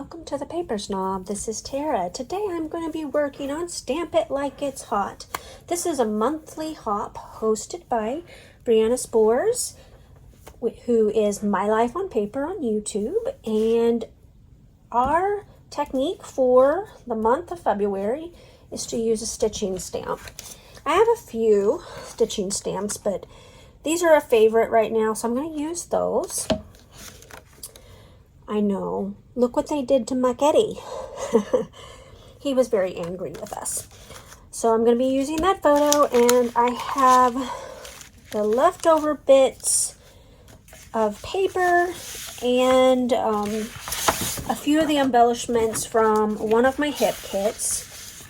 welcome to the Paper Snob. This is Tara. Today I'm going to be working on Stamp It Like It's Hot. This is a monthly hop hosted by Brianna Spores, who is My Life on Paper on YouTube, and our technique for the month of February is to use a stitching stamp. I have a few stitching stamps, but these are a favorite right now, so I'm going to use those. I know. Look what they did to Machetti. He was very angry with us. So I'm going to be using that photo, and I have the leftover bits of paper and a few of the embellishments from one of my hip kits.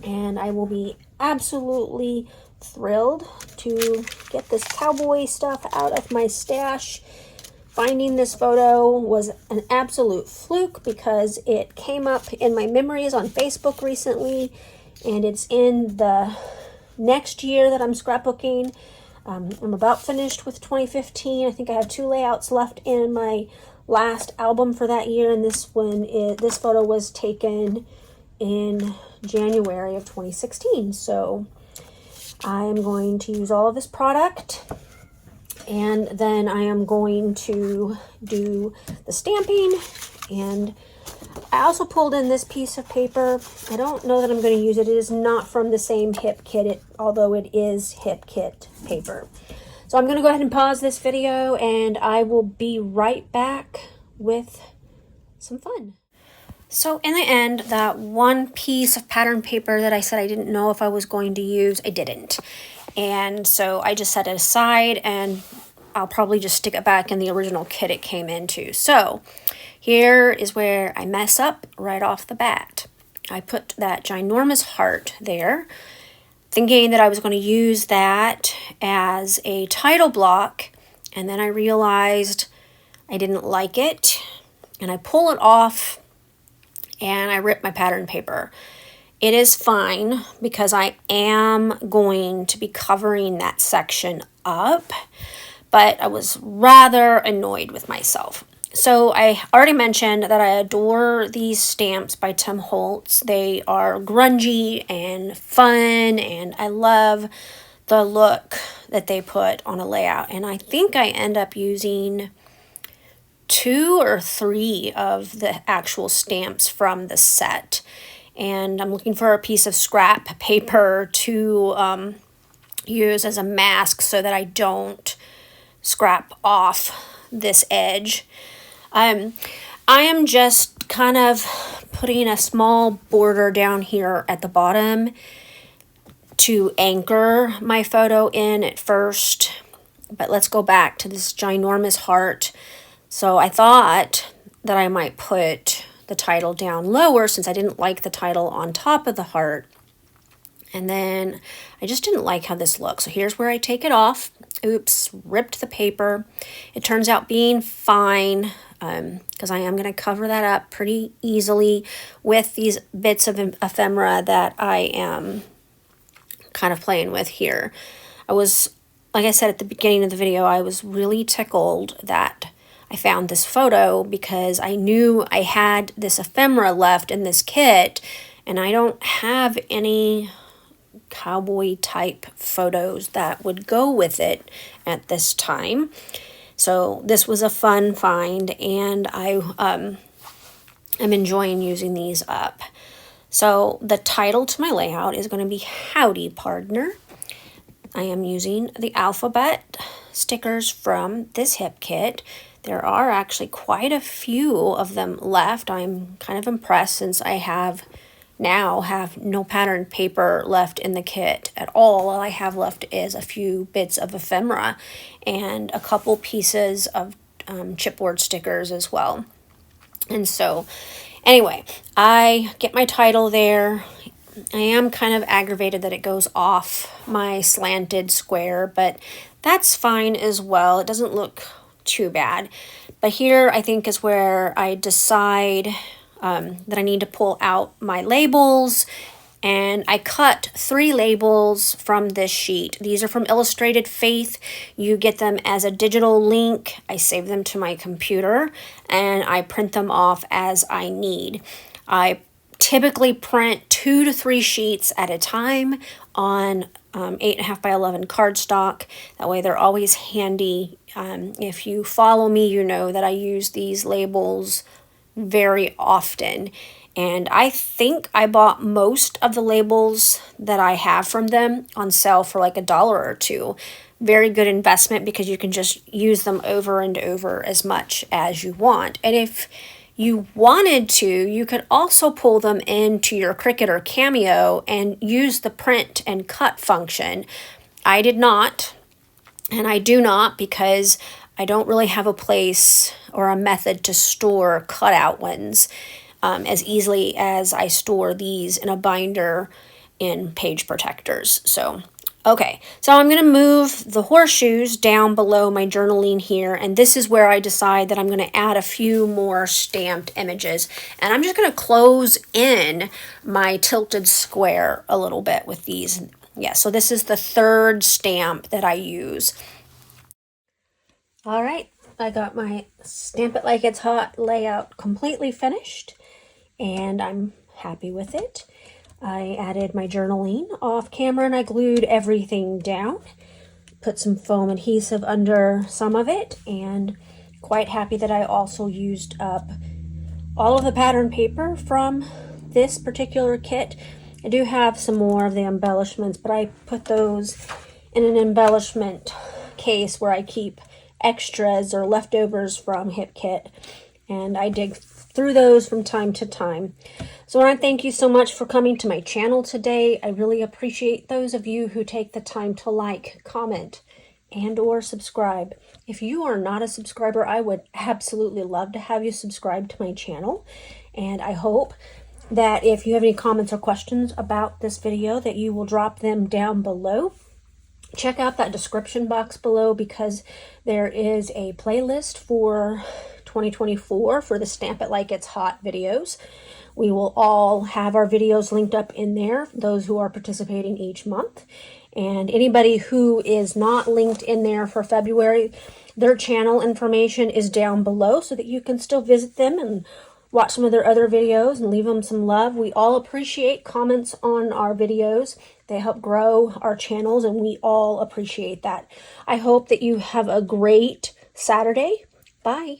And I will be absolutely thrilled to get this cowboy stuff out of my stash. Finding this photo was an absolute fluke because it came up in my memories on Facebook recently, and it's in the next year that I'm scrapbooking. I'm about finished with 2015. I think I have 2 layouts left in my last album for that year, and this photo was taken in January of 2016. So I'm going to use all of this product. And then I am going to do the stamping, and I also pulled in this piece of paper. I don't know that I'm going to use it. It is not from the same hip kit, although it is hip kit paper. So I'm going to go ahead and pause this video, and I will be right back with some fun. So in the end, that one piece of pattern paper that I said I didn't know if I was going to use, I didn't. And so I just set it aside, and I'll probably just stick it back in the original kit it came into. So here is where I mess up right off the bat. I put that ginormous heart there, thinking that I was going to use that as a title block, and then I realized I didn't like it, and I pull it off, and I rip my pattern paper. It is fine because I am going to be covering that section up, but I was rather annoyed with myself. So I already mentioned that I adore these stamps by Tim Holtz. They are grungy and fun, and I love the look that they put on a layout. And I think I end up using 2 or 3 of the actual stamps from the set. And I'm looking for a piece of scrap paper to use as a mask so that I don't scrap off this edge. I am just kind of putting a small border down here at the bottom to anchor my photo in at first. But let's go back to this ginormous heart. So I thought that I might put the title down lower since I didn't like the title on top of the heart. And then I just didn't like how this looks. So here's where I take it off. Oops, ripped the paper. It turns out being fine because I am going to cover that up pretty easily with these bits of ephemera that I am kind of playing with here. Like I said at the beginning of the video, I was really tickled that I found this photo because I knew I had this ephemera left in this kit, and I don't have any cowboy type photos that would go with it at this time. So this was a fun find, and I am enjoying using these up. So the title to my layout is going to be Howdy Pardner. I am using the alphabet stickers from this hip kit. There are actually quite a few of them left. I'm kind of impressed since I now have no pattern paper left in the kit at all. All I have left is a few bits of ephemera and a couple pieces of chipboard stickers as well. And so anyway, I get my title there. I am kind of aggravated that it goes off my slanted square, but that's fine as well. It doesn't look too bad. But here I think is where I decide that I need to pull out my labels and I cut 3 labels from this sheet. These are from Illustrated Faith. You get them as a digital link. I save them to my computer and I print them off as I need. I typically print 2 to 3 sheets at a time on 8.5 by 11 cardstock. That way they're always handy. If you follow me, you know that I use these labels very often. And I think I bought most of the labels that I have from them on sale for like $1 or $2. Very good investment because you can just use them over and over as much as you want. And if you wanted to, you could also pull them into your Cricut or Cameo and use the print and cut function. I did not, and I do not because I don't really have a place or a method to store cutout ones as easily as I store these in a binder in page protectors. So, okay, so I'm going to move the horseshoes down below my journaling here, and this is where I decide that I'm going to add a few more stamped images. And I'm just going to close in my tilted square a little bit with these. Yeah, so this is the 3rd stamp that I use. All right, I got my Stamp It Like It's Hot layout completely finished, and I'm happy with it. I added my journaling off camera and I glued everything down. Put some foam adhesive under some of it, and quite happy that I also used up all of the pattern paper from this particular kit. I do have some more of the embellishments, but I put those in an embellishment case where I keep extras or leftovers from Hip Kit, and I dig through those from time to time. So I want to thank you so much for coming to my channel today. I really appreciate those of you who take the time to like, comment, and or subscribe. If you are not a subscriber, I would absolutely love to have you subscribe to my channel. And I hope that if you have any comments or questions about this video, that you will drop them down below. Check out that description box below because there is a playlist for 2024 for the Stamp It Like It's Hot videos. We will all have our videos linked up in there, those who are participating each month. And anybody who is not linked in there for February, their channel information is down below so that you can still visit them and watch some of their other videos and leave them some love. We all appreciate comments on our videos. They help grow our channels and we all appreciate that. I hope that you have a great Saturday. Bye.